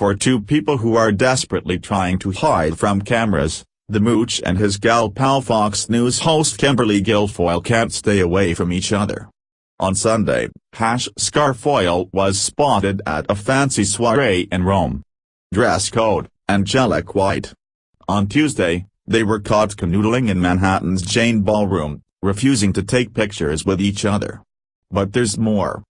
For two people who are desperately trying to hide from cameras, the mooch and his gal pal Fox News host Kimberly Guilfoyle can't stay away from each other. On Sunday, Guilfoyle was spotted at a fancy soiree in Rome. Dress code, angelic white. On Tuesday, they were caught canoodling in Manhattan's Jane Ballroom, refusing to take pictures with each other. But there's more.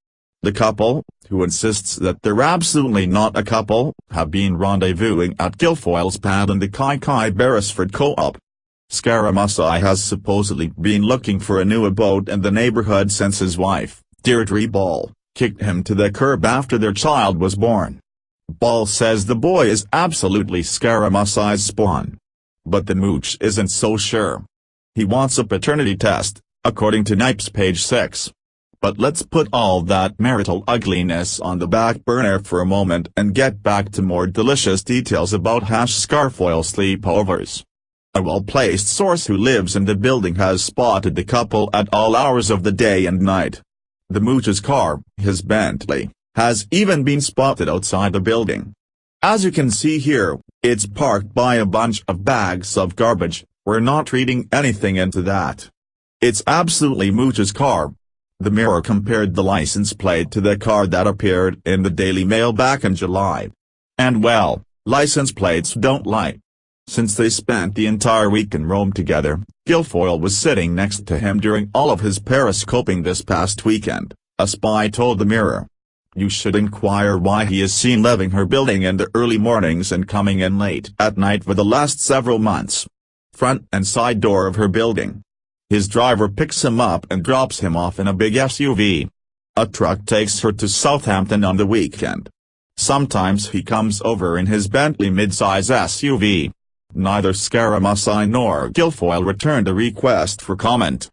The couple, who insists that they're absolutely not a couple, have been rendezvousing at Guilfoyle's pad in the Kai Beresford Co-op. Scaramucci has supposedly been looking for a new abode in the neighborhood since his wife, Deirdre Ball, kicked him to the curb after their child was born. Ball says the boy is absolutely Scaramucci's spawn. But the mooch isn't so sure. He wants a paternity test, according to Nipes page 6. But let's put all that marital ugliness on the back burner for a moment and get back to more delicious details about Guilfoyle sleepovers. A well-placed source who lives in the building has spotted the couple at all hours of the day and night. The mooch's car, his Bentley, has even been spotted outside the building. As you can see here, it's parked by a bunch of bags of garbage. We're not reading anything into that. It's absolutely mooch's car. The Mirror compared the license plate to the car that appeared in the Daily Mail back in July. And well, license plates don't lie. Since they spent the entire week in Rome together, Guilfoyle was sitting next to him during all of his periscoping this past weekend, a spy told the Mirror. You should inquire why he is seen leaving her building in the early mornings and coming in late at night for the last several months. Front and side door of her building. His driver picks him up and drops him off in a big SUV. A truck takes her to Southampton on the weekend. Sometimes he comes over in his Bentley midsize SUV. Neither Scaramucci nor Guilfoyle returned a request for comment.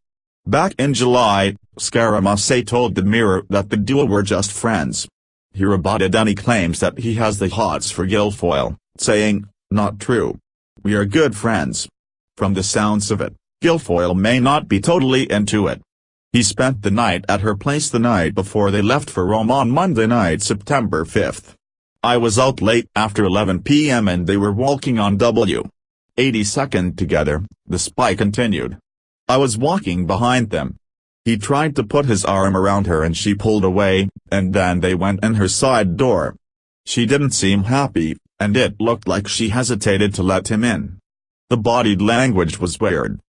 Back in July, Scaramucci told the Mirror that the duo were just friends. He rebutted any claims that he has the hots for Guilfoyle, saying, "Not true. We are good friends." From the sounds of it, Guilfoyle may not be totally into it. He spent the night at her place the night before they left for Rome on Monday night, September 5th. I was out late after 11 p.m. and they were walking on W.82nd together, the spy continued. I was walking behind them. He tried to put his arm around her and she pulled away, and then they went in her side door. She didn't seem happy, and it looked like she hesitated to let him in. The bodied language was weird.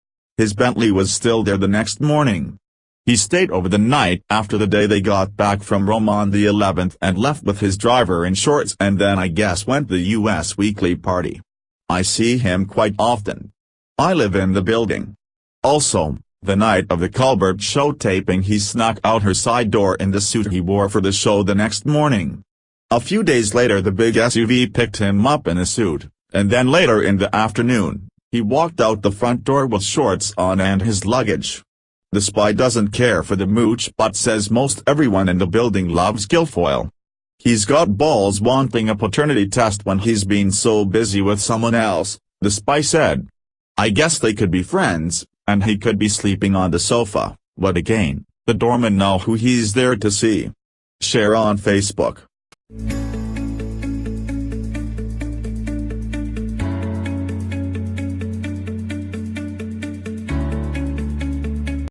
His Bentley was still there the next morning. He stayed over the night after the day they got back from Rome on the 11th and left with his driver in shorts and then I guess went to the US Weekly party. I see him quite often. I live in the building. Also, the night of the Colbert show taping he snuck out her side door in the suit he wore for the show the next morning. A few days later the big SUV picked him up in a suit, and then later in the afternoon, he walked out the front door with shorts on and his luggage. The spy doesn't care for the mooch but says most everyone in the building loves Guilfoyle. He's got balls wanting a paternity test when he's been so busy with someone else, the spy said. I guess they could be friends, and he could be sleeping on the sofa, but again, the doormen know who he's there to see. Share on Facebook.